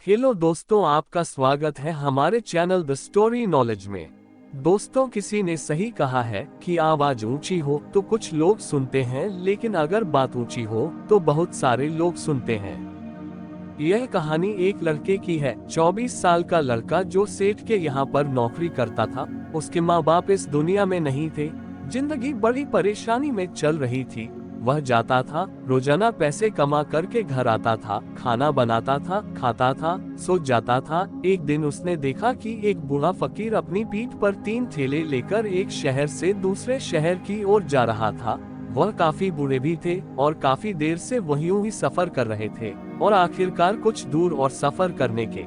Hello दोस्तों, आपका स्वागत है हमारे चैनल द स्टोरी नॉलेज में। दोस्तों, किसी ने सही कहा है कि आवाज ऊंची हो तो कुछ लोग सुनते हैं, लेकिन अगर बात ऊंची हो तो बहुत सारे लोग सुनते हैं। यह कहानी एक लड़के की है। 24 साल का लड़का जो सेठ के यहाँ पर नौकरी करता था। उसके माँ बाप इस दुनिया में नहीं थे। जिंदगी बड़ी परेशानी में चल रही थी। वह जाता था, रोजाना पैसे कमा करके घर आता था, खाना बनाता था, खाता था, सो जाता था। एक दिन उसने देखा कि एक बूढ़ा फकीर अपनी पीठ पर 3 थैले लेकर एक शहर से दूसरे शहर की ओर जा रहा था। वह काफी बूढ़े भी थे और काफी देर से वहीं ही सफर कर रहे थे और आखिरकार कुछ दूर और सफर करने के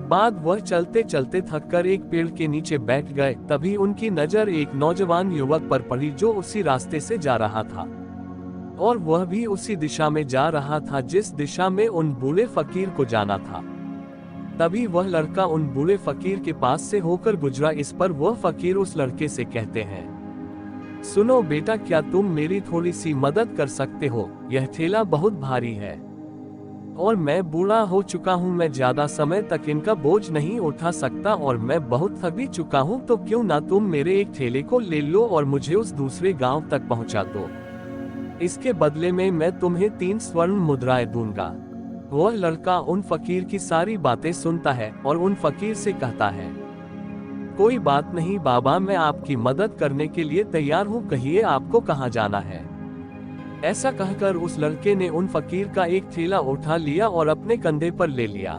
बाद वह चलते चलते थककर एक पेड़ के नीचे बैठ गए। तभी उनकी नजर एक नौजवान युवक पर पड़ी जो उसी रास्ते से जा रहा था और वह भी उसी दिशा में जा रहा था जिस दिशा में उन बूढ़े फकीर को जाना था। तभी वह लड़का उन बूढ़े फकीर के पास से होकर गुजरा। इस पर वह फकीर उस लड़के से कहते हैं, सुनो बेटा, क्या तुम मेरी थोड़ी सी मदद कर सकते हो? यह थैला बहुत भारी है और मैं बूढ़ा हो चुका हूँ। मैं ज्यादा समय तक इनका बोझ नहीं उठा सकता और मैं बहुत थक भी चुका हूँ। तो क्यों ना तुम मेरे एक थैले को ले लो और मुझे उस दूसरे गांव तक पहुँचा दो। इसके बदले में मैं तुम्हें 3 स्वर्ण मुद्राएं दूंगा। वह लड़का उन फकीर की सारी बातें सुनता है और उन फकीर से कहता है, कोई बात नहीं बाबा, मैं आपकी मदद करने के लिए तैयार हूँ। कहिए आपको कहाँ जाना है। ऐसा कहकर उस लड़के ने उन फकीर का एक थैला उठा लिया और अपने कंधे पर ले लिया।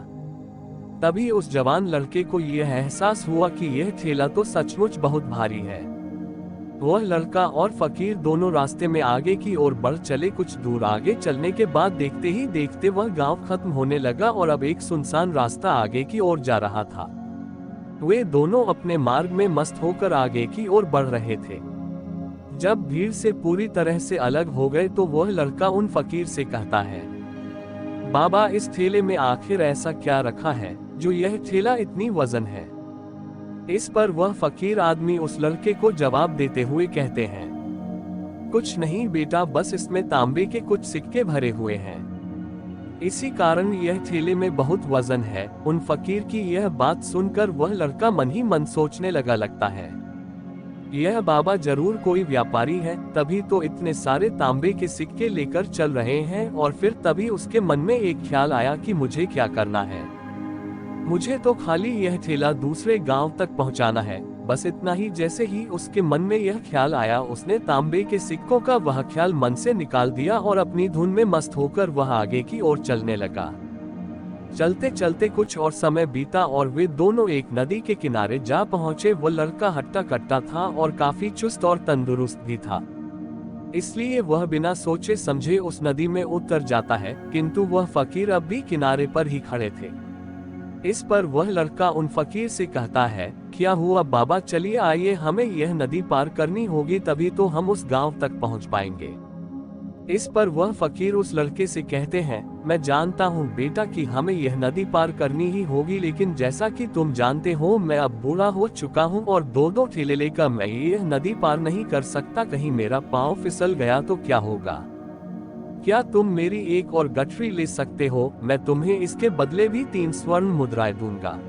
तभी उस जवान लड़के को यह एहसास हुआ कि यह थैला तो सचमुच बहुत भारी है। वह लड़का और फकीर दोनों रास्ते में आगे की ओर बढ़ चले। कुछ दूर आगे चलने के बाद देखते ही देखते वह गांव खत्म होने लगा और अब एक सुनसान रास्ता आगे की ओर जा रहा था। वे दोनों अपने मार्ग में मस्त होकर आगे की ओर बढ़ रहे थे। जब भीड़ से पूरी तरह से अलग हो गए तो वह लड़का उन फकीर से कहता है, बाबा, इस थैले में आखिर ऐसा क्या रखा है जो यह थैला इतनी वजन है? इस पर वह फकीर आदमी उस लड़के को जवाब देते हुए कहते हैं, कुछ नहीं बेटा, बस इसमें तांबे के कुछ सिक्के भरे हुए हैं। इसी कारण यह थैले में बहुत वजन है। उन फकीर की यह बात सुनकर वह लड़का मन ही मन सोचने लगता है, यह बाबा जरूर कोई व्यापारी है, तभी तो इतने सारे तांबे के सिक्के लेकर चल रहे हैं। और फिर तभी उसके मन में एक ख्याल आया कि मुझे क्या करना है। मुझे तो खाली यह थैला दूसरे गांव तक पहुंचाना है, बस इतना ही। जैसे ही उसके मन में यह ख्याल आया, उसने तांबे के सिक्कों का वह ख्याल मन से निकाल दिया और अपनी धुन में मस्त होकर वह आगे की ओर चलने लगा। चलते चलते कुछ और समय बीता और वे दोनों एक नदी के किनारे जा पहुंचे। वो लड़का हट्टा कट्टा था और काफी चुस्त और तंदुरुस्त भी था, इसलिए वह बिना सोचे समझे उस नदी में उतर जाता है। किंतु वह फकीर अब भी किनारे पर ही खड़े थे। इस पर वह लड़का उन फकीर से कहता है, क्या हुआ बाबा, चलिए आइए, हमें यह नदी पार करनी होगी, तभी तो हम उस गांव तक पहुंच पाएंगे। इस पर वह फकीर उस लड़के से कहते हैं, मैं जानता हूं बेटा कि हमें यह नदी पार करनी ही होगी, लेकिन जैसा कि तुम जानते हो मैं अब बूढ़ा हो चुका हूं और 2-2 थैले लेकर मैं यह नदी पार नहीं कर सकता। कहीं मेरा पांव फिसल गया तो क्या होगा? क्या तुम मेरी एक और गठरी ले सकते हो? मैं तुम्हें इसके बदले भी 3 स्वर्ण मुद्राएं दूंगा।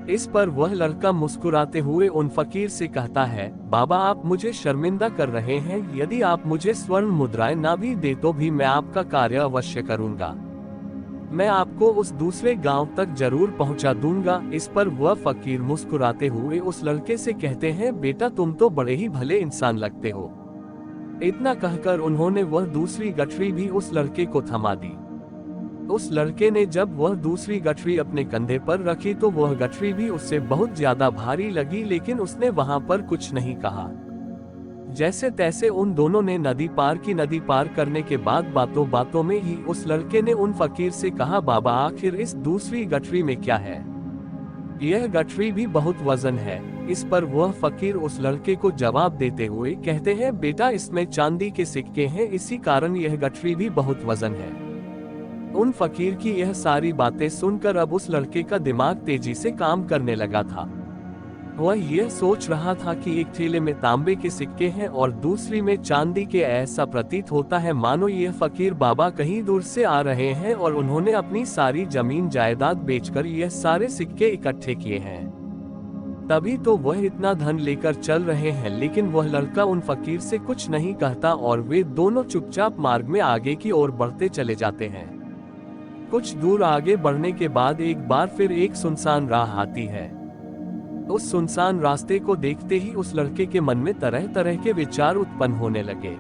इस पर वह लड़का मुस्कुराते हुए उन फकीर से कहता है, बाबा, आप मुझे शर्मिंदा कर रहे हैं। यदि आप मुझे स्वर्ण मुद्राएं ना भी दे तो भी मैं आपका कार्य अवश्य करूंगा। मैं आपको उस दूसरे गांव तक जरूर पहुंचा दूंगा। इस पर वह फकीर मुस्कुराते हुए उस लड़के से कहते हैं, बेटा, तुम तो बड़े ही भले इंसान लगते हो। इतना कहकर उन्होंने वह दूसरी गठरी भी उस लड़के को थमा दी। उस लड़के ने जब वह दूसरी गठरी अपने कंधे पर रखी तो वह गठरी भी उससे बहुत ज्यादा भारी लगी, लेकिन उसने वहां पर कुछ नहीं कहा। जैसे तैसे उन दोनों ने नदी पार की। नदी पार करने के बाद बातों बातों में ही उस लड़के ने उन फकीर से कहा, बाबा, आखिर इस दूसरी गठरी में क्या है? यह गठरी भी बहुत वजन है। इस पर वह फकीर उस लड़के को जवाब देते हुए कहते हैं, बेटा, इसमें चांदी के सिक्के हैं, इसी कारण यह गठरी भी बहुत वजन है। उन फकीर की यह सारी बातें सुनकर अब उस लड़के का दिमाग तेजी से काम करने लगा था। वह यह सोच रहा था कि एक थैले में तांबे के सिक्के हैं और दूसरी में चांदी के। ऐसा प्रतीत होता है मानो यह फकीर बाबा कहीं दूर से आ रहे हैं और उन्होंने अपनी सारी जमीन जायदाद बेचकर यह सारे सिक्के इकट्ठे किए हैं। तभी तो वह इतना धन लेकर चल रहे हैं। लेकिन वह लड़का उन फकीर से कुछ नहीं कहता और वे दोनों चुपचाप मार्ग में आगे की ओर बढ़ते चले जाते हैं। कुछ दूर आगे बढ़ने के बाद एक बार फिर एक सुनसान राह आती है। उस सुनसान रास्ते को देखते ही उस लड़के के मन में तरह तरह के विचार उत्पन्न होने लगे।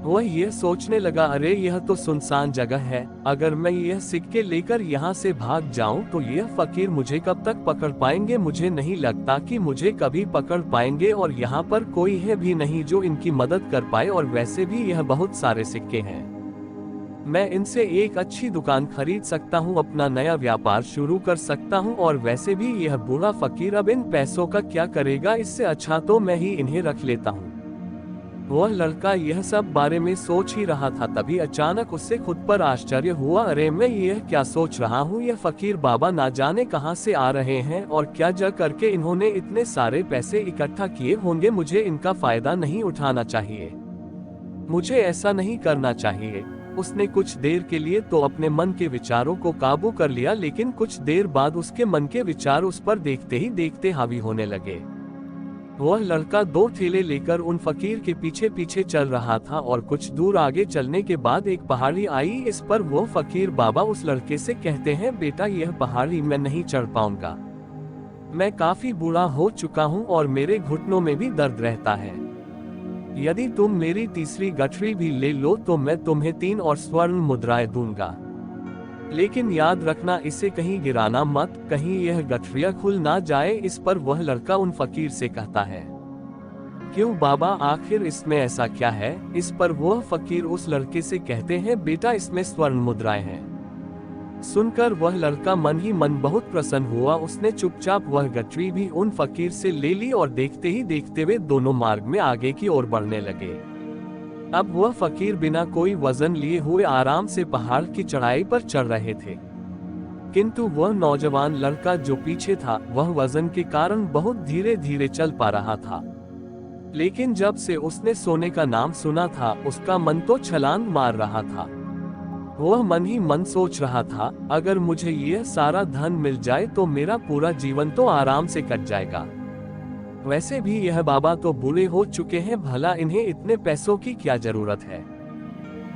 वह यह सोचने लगा, अरे यह तो सुनसान जगह है, अगर मैं यह सिक्के लेकर यहाँ से भाग जाऊं तो यह फकीर मुझे कब तक पकड़ पाएंगे। मुझे नहीं लगता कि मुझे कभी पकड़ पाएंगे और यहाँ पर कोई है भी नहीं जो इनकी मदद कर पाए। और वैसे भी यह बहुत सारे सिक्के हैं, मैं इनसे एक अच्छी दुकान खरीद सकता हूँ, अपना नया व्यापार शुरू कर सकता हूँ। और वैसे भी यह बूढ़ा फकीर अब इन पैसों का क्या करेगा, इससे अच्छा तो मैं ही इन्हें रख लेता हूँ। वह लड़का यह सब बारे में सोच ही रहा था, तभी अचानक उससे खुद पर आश्चर्य हुआ। अरे मैं यह क्या सोच रहा हूँ, यह फकीर बाबा ना जाने कहां से आ रहे हैं और क्या जा करके इन्होंने इतने सारे पैसे इकट्ठा किए होंगे। मुझे इनका फायदा नहीं उठाना चाहिए, मुझे ऐसा नहीं करना चाहिए। उसने कुछ देर के लिए तो अपने मन के विचारों को काबू कर लिया, लेकिन कुछ देर बाद उसके मन के विचार उस पर देखते ही देखते हावी होने लगे। वह लड़का दो थैले लेकर उन फकीर के पीछे पीछे चल रहा था और कुछ दूर आगे चलने के बाद एक पहाड़ी आई। इस पर वो फकीर बाबा उस लड़के से कहते हैं, बेटा यह पहाड़ी मैं नहीं चढ़ पाऊंगा, मैं काफी बूढ़ा हो चुका हूँ और मेरे घुटनों में भी दर्द रहता है। यदि तुम मेरी तीसरी गठरी भी ले लो तो मैं तुम्हें 3 और स्वर्ण मुद्राएं दूंगा, लेकिन याद रखना इसे कहीं गिराना मत, कहीं यह गठरिया खुल ना जाए। इस पर वह लड़का उन फकीर से कहता है, क्यों बाबा, आखिर इसमें ऐसा क्या है। इस पर वह फकीर उस लड़के से कहते हैं, बेटा इसमें स्वर्ण मुद्राएं हैं। सुनकर वह लड़का मन ही मन बहुत प्रसन्न हुआ। उसने चुपचाप वह गठरी भी उन फकीर से ले ली और देखते ही देखते वे दोनों मार्ग में आगे की ओर बढ़ने लगे। अब वह फकीर बिना कोई वजन लिए हुए आराम से पहाड़ की चढ़ाई पर चढ़ रहे थे, किंतु वह नौजवान लड़का जो पीछे था वह वजन के कारण बहुत धीरे धीरे चल पा रहा था। लेकिन जब से उसने सोने का नाम सुना था उसका मन तो छलांग मार रहा था। वह मन ही मन सोच रहा था, अगर मुझे यह सारा धन मिल जाए तो मेरा पूरा जीवन तो आराम से कट जाएगा। वैसे भी यह बाबा तो बूढ़े हो चुके हैं, भला इन्हें इतने पैसों की क्या जरूरत है,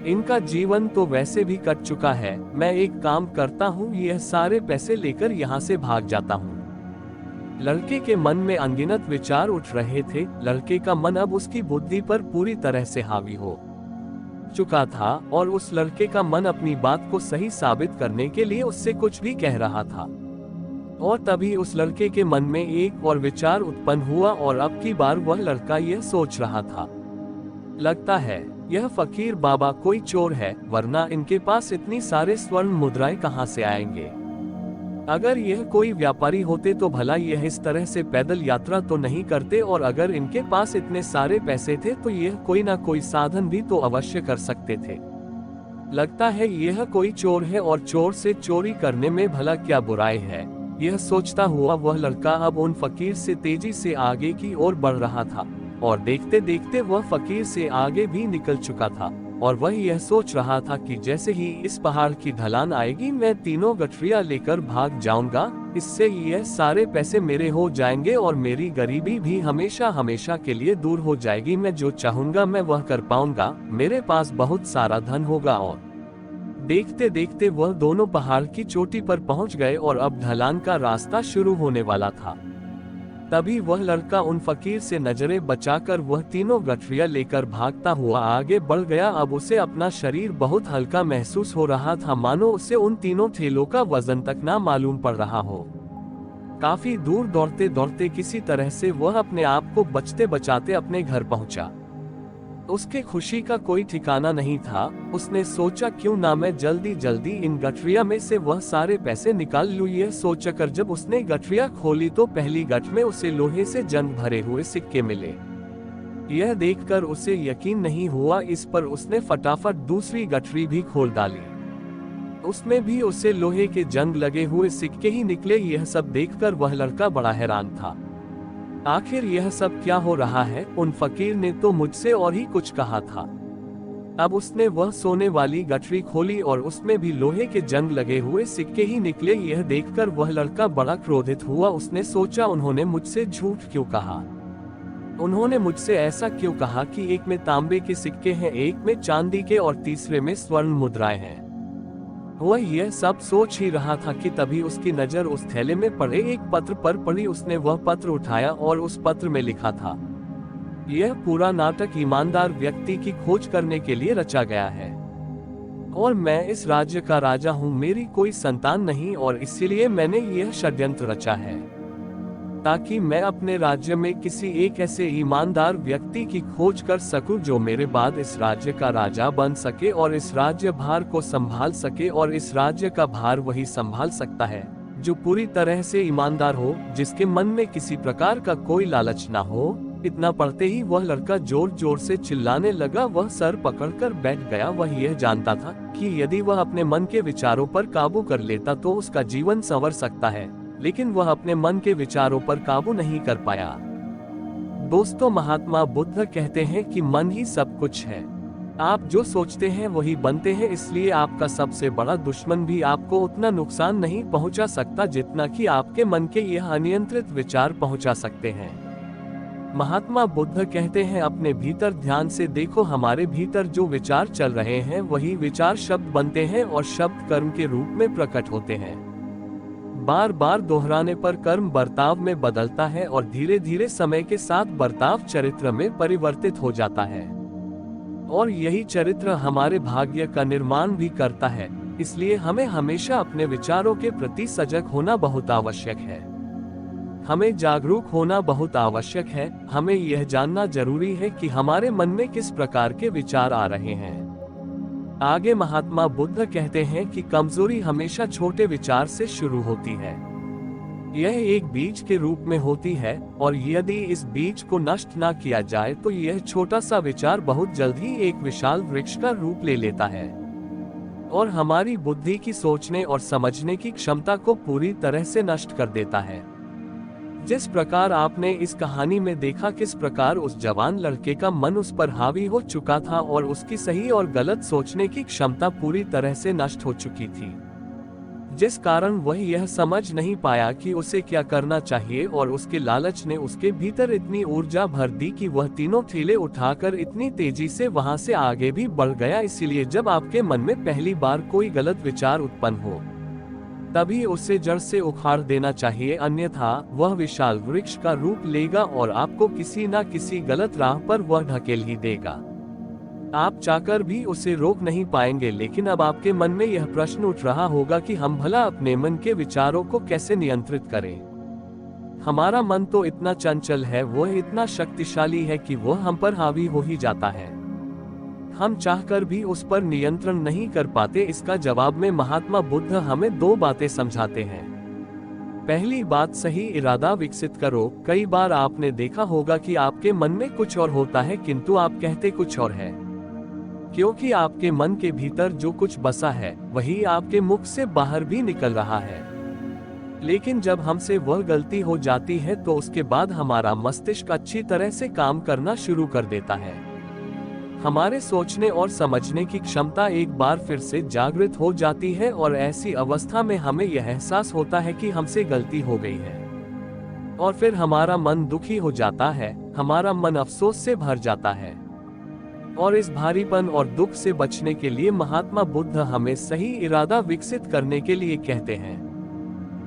इनका जीवन तो वैसे भी कट चुका है। मैं एक काम करता हूँ, यह सारे पैसे लेकर यहाँ से भाग जाता हूँ। लड़के के मन में अनगिनत विचार उठ रहे थे। लड़के का मन अब उसकी बुद्धि पर पूरी तरह से हावी हो चुका था और उस लड़के का मन अपनी बात को सही साबित करने के लिए उससे कुछ भी कह रहा था। और तभी उस लड़के के मन में एक और विचार उत्पन्न हुआ और अब की बार वह लड़का यह सोच रहा था, लगता है यह फकीर बाबा कोई चोर है, वरना इनके पास इतनी सारे स्वर्ण मुद्राएं कहां से आएंगे। अगर यह कोई व्यापारी होते तो भला यह इस तरह से पैदल यात्रा तो नहीं करते, और अगर इनके पास इतने सारे पैसे थे तो यह कोई ना कोई साधन भी तो अवश्य कर सकते थे। लगता है यह कोई चोर है और चोर से चोरी करने में भला क्या बुराई है। यह सोचता हुआ वह लड़का अब उन फकीर से तेजी से आगे की ओर बढ़ रहा था और देखते देखते वह फकीर से आगे भी निकल चुका था। और वह यह सोच रहा था कि जैसे ही इस पहाड़ की ढलान आएगी मैं तीनों गठरियां लेकर भाग जाऊंगा, इससे यह सारे पैसे मेरे हो जाएंगे और मेरी गरीबी भी हमेशा हमेशा के लिए दूर हो जाएगी। मैं जो चाहूंगा मैं वह कर पाऊंगा, मेरे पास बहुत सारा धन होगा। और देखते देखते वह दोनों पहाड़ की चोटी पर पहुंच गए और अब ढलान का रास्ता शुरू होने वाला था। तभी वह लड़का उन फकीर से नजरें बचाकर वह तीनों गठरियां लेकर भागता हुआ आगे बढ़ गया। अब उसे अपना शरीर बहुत हल्का महसूस हो रहा था, मानो उसे उन तीनों थैलों का वजन तक ना मालूम पड़ रहा हो। काफी दूर दौड़ते दौड़ते किसी तरह से वह अपने आप को बचते बचाते अपने घर पहुंचा। उसके खुशी का कोई ठिकाना नहीं था। उसने सोचा क्यों ना मैं जल्दी जल्दी इन गठरिया में से वह सारे पैसे निकाल लूं। यह सोचकर जब उसने गठरिया खोली तो पहली गठ में उसे लोहे से जंग भरे हुए सिक्के मिले। यह देखकर उसे यकीन नहीं हुआ। इस पर उसने फटाफट दूसरी गठरी भी खोल डाली, उसमें भी उसे लोहे के जंग लगे हुए सिक्के ही निकले। यह सब देखकर वह लड़का बड़ा हैरान था। आखिर यह सब क्या हो रहा है? उन फकीर ने तो मुझसे और ही कुछ कहा था। अब उसने वह सोने वाली गठरी खोली और उसमें भी लोहे के जंग लगे हुए सिक्के ही निकले। यह देखकर वह लड़का बड़ा क्रोधित हुआ। उसने सोचा, उन्होंने मुझसे झूठ क्यों कहा? उन्होंने मुझसे ऐसा क्यों कहा कि एक में तांबे के सिक्के हैं, एक में चांदी के और तीसरे में स्वर्ण मुद्राएं हैं। वह यह सब सोच ही रहा था कि तभी उसकी नजर उस थैले में पड़े एक पत्र पर पड़ी। उसने वह पत्र उठाया और उस पत्र में लिखा था, यह पूरा नाटक ईमानदार व्यक्ति की खोज करने के लिए रचा गया है और मैं इस राज्य का राजा हूँ। मेरी कोई संतान नहीं और इसीलिए मैंने यह षड्यंत्र रचा है ताकि मैं अपने राज्य में किसी एक ऐसे ईमानदार व्यक्ति की खोज कर सकूं जो मेरे बाद इस राज्य का राजा बन सके और इस राज्य भार को संभाल सके। और इस राज्य का भार वही संभाल सकता है जो पूरी तरह से ईमानदार हो, जिसके मन में किसी प्रकार का कोई लालच ना हो। इतना पढ़ते ही वह लड़का जोर जोर से चिल्लाने लगा। वह सर पकड़कर बैठ गया। वह यह जानता था कि यदि वह अपने मन के विचारों पर काबू कर लेता तो उसका जीवन संवर सकता है, लेकिन वह अपने मन के विचारों पर काबू नहीं कर पाया। दोस्तों, महात्मा बुद्ध कहते हैं कि मन ही सब कुछ है। आप जो सोचते हैं वही बनते हैं, इसलिए आपका सबसे बड़ा दुश्मन भी आपको उतना नुकसान नहीं पहुंचा सकता जितना कि आपके मन के यह अनियंत्रित विचार पहुंचा सकते हैं। महात्मा बुद्ध कहते हैं, अपने भीतर ध्यान से देखो। हमारे भीतर जो विचार चल रहे हैं वही विचार शब्द बनते हैं और शब्द कर्म के रूप में प्रकट होते हैं। बार बार दोहराने पर कर्म बर्ताव में बदलता है और धीरे धीरे समय के साथ बर्ताव चरित्र में परिवर्तित हो जाता है और यही चरित्र हमारे भाग्य का निर्माण भी करता है। इसलिए हमें हमेशा अपने विचारों के प्रति सजग होना बहुत आवश्यक है। हमें जागरूक होना बहुत आवश्यक है। हमें यह जानना जरूरी है कि हमारे मन में किस प्रकार के विचार आ रहे हैं। आगे महात्मा बुद्ध कहते हैं कि कमजोरी हमेशा छोटे विचार से शुरू होती है। यह एक बीज के रूप में होती है और यदि इस बीज को नष्ट ना किया जाए तो यह छोटा सा विचार बहुत जल्द ही एक विशाल वृक्ष का रूप ले लेता है और हमारी बुद्धि की सोचने और समझने की क्षमता को पूरी तरह से नष्ट कर देता है। जिस प्रकार आपने इस कहानी में देखा किस प्रकार उस जवान लड़के का मन उस पर हावी हो चुका था और उसकी सही और गलत सोचने की क्षमता पूरी तरह से नष्ट हो चुकी थी, जिस कारण वह यह समझ नहीं पाया कि उसे क्या करना चाहिए और उसके लालच ने उसके भीतर इतनी ऊर्जा भर दी कि वह तीनों ठेले उठाकर इतनी तेजी से वहां से आगे भी बढ़ गया। इसीलिए जब आपके मन में पहली बार कोई गलत विचार उत्पन्न हो तभी उसे जड़ से उखाड़ देना चाहिए, अन्यथा वह विशाल वृक्ष का रूप लेगा और आपको किसी न किसी गलत राह पर वह ढकेल ही देगा। आप चाहकर भी उसे रोक नहीं पाएंगे। लेकिन अब आपके मन में यह प्रश्न उठ रहा होगा कि हम भला अपने मन के विचारों को कैसे नियंत्रित करें। हमारा मन तो इतना चंचल है, वह इतना शक्तिशाली है कि वह हम पर हावी हो ही जाता है। हम चाहकर भी उस पर नियंत्रण नहीं कर पाते। इसका जवाब में महात्मा बुद्ध हमें दो बातें समझाते हैं। पहली बात, सही इरादा विकसित करो। कई बार आपने देखा होगा कि आपके मन में कुछ और होता है किंतु आप कहते कुछ और है, क्योंकि आपके मन के भीतर जो कुछ बसा है वही आपके मुख से बाहर भी निकल रहा है। लेकिन जब हमसे वह गलती हो जाती है तो उसके बाद हमारा मस्तिष्क अच्छी तरह से काम करना शुरू कर देता है। हमारे सोचने और समझने की क्षमता एक बार फिर से जागृत हो जाती है और ऐसी अवस्था में हमें यह एहसास होता है कि हमसे गलती हो गई है और फिर हमारा मन दुखी हो जाता है, हमारा मन अफसोस से भर जाता है। और इस भारीपन और दुख से बचने के लिए महात्मा बुद्ध हमें सही इरादा विकसित करने के लिए कहते हैं।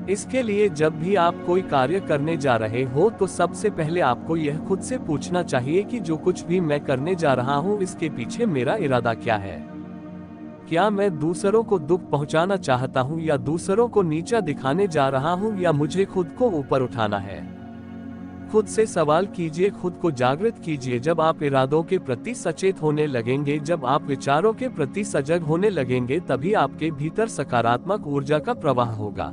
इसके लिए जब भी आप कोई कार्य करने जा रहे हो तो सबसे पहले आपको यह खुद से पूछना चाहिए कि जो कुछ भी मैं करने जा रहा हूँ इसके पीछे मेरा इरादा क्या है। क्या मैं दूसरों को दुख पहुँचाना चाहता हूँ या दूसरों को नीचा दिखाने जा रहा हूँ या मुझे खुद को ऊपर उठाना है। खुद से सवाल कीजिए, खुद को जागृत कीजिए। जब आप इरादों के प्रति सचेत होने लगेंगे, जब आप विचारों के प्रति सजग होने लगेंगे, तभी आपके भीतर सकारात्मक ऊर्जा का प्रवाह होगा।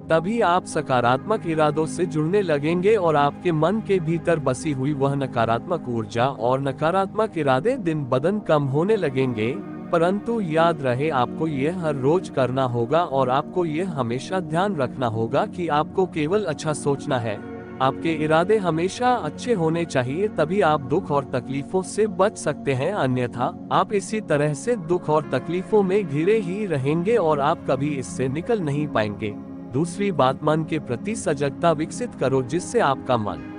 तभी आप सकारात्मक इरादों से जुड़ने लगेंगे और आपके मन के भीतर बसी हुई वह नकारात्मक ऊर्जा और नकारात्मक इरादे दिन ब दिन कम होने लगेंगे। परंतु याद रहे, आपको यह हर रोज करना होगा और आपको यह हमेशा ध्यान रखना होगा कि आपको केवल अच्छा सोचना है, आपके इरादे हमेशा अच्छे होने चाहिए, तभी आप दुख और तकलीफों से बच सकते हैं, अन्यथा आप इसी तरह से दुख और तकलीफों में घिरे ही रहेंगे और आप कभी इससे निकल नहीं पाएंगे। दूसरी बात, मन के प्रति सजगता विकसित करो, जिससे आपका मन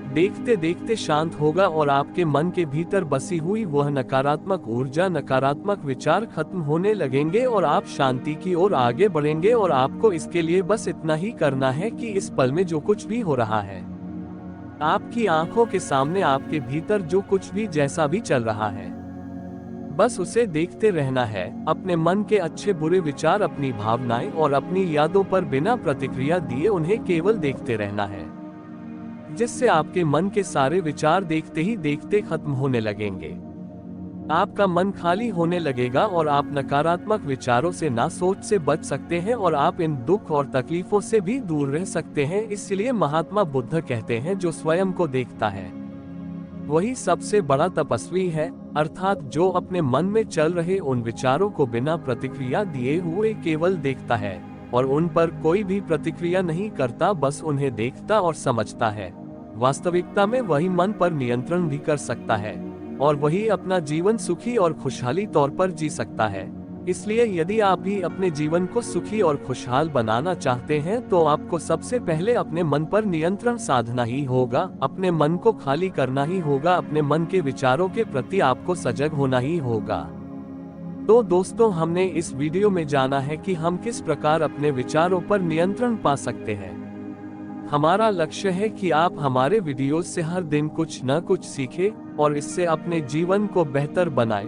देखते देखते शांत होगा और आपके मन के भीतर बसी हुई वह नकारात्मक ऊर्जा, नकारात्मक विचार खत्म होने लगेंगे और आप शांति की ओर आगे बढ़ेंगे। और आपको इसके लिए बस इतना ही करना है कि इस पल में जो कुछ भी हो रहा है, आपकी आंखों के सामने, आपके भीतर जो कुछ भी जैसा भी चल रहा है, बस उसे देखते रहना है। अपने मन के अच्छे बुरे विचार, अपनी भावनाएं और अपनी यादों पर बिना प्रतिक्रिया दिए उन्हें केवल देखते रहना है, जिससे आपके मन के सारे विचार देखते ही देखते खत्म होने लगेंगे। आपका मन खाली होने लगेगा और आप नकारात्मक विचारों से, ना सोच से बच सकते हैं और आप इन दुख और तकलीफों से भी दूर रह सकते हैं। इसलिए महात्मा बुद्ध कहते हैं, जो स्वयं को देखता है वही सबसे बड़ा तपस्वी है, अर्थात जो अपने मन में चल रहे उन विचारों को बिना प्रतिक्रिया दिए हुए केवल देखता है और उन पर कोई भी प्रतिक्रिया नहीं करता, बस उन्हें देखता और समझता है। वास्तविकता में वही मन पर नियंत्रण भी कर सकता है और वही अपना जीवन सुखी और खुशहाली तौर पर जी सकता है। इसलिए यदि आप भी अपने जीवन को सुखी और खुशहाल बनाना चाहते हैं तो आपको सबसे पहले अपने मन पर नियंत्रण साधना ही होगा, अपने मन को खाली करना ही होगा, अपने मन के विचारों के प्रति आपको सजग होना ही होगा। तो दोस्तों, हमने इस वीडियो में जाना है कि हम किस प्रकार अपने विचारों पर नियंत्रण पा सकते हैं। हमारा लक्ष्य है कि आप हमारे वीडियोस से हर दिन कुछ न कुछ सीखें और इससे अपने जीवन को बेहतर बनाएं।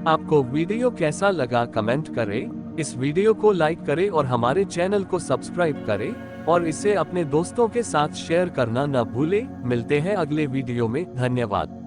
आपको वीडियो कैसा लगा कमेंट करें, इस वीडियो को लाइक करें और हमारे चैनल को सब्सक्राइब करें और इसे अपने दोस्तों के साथ शेयर करना न भूलें। मिलते हैं अगले वीडियो में। धन्यवाद।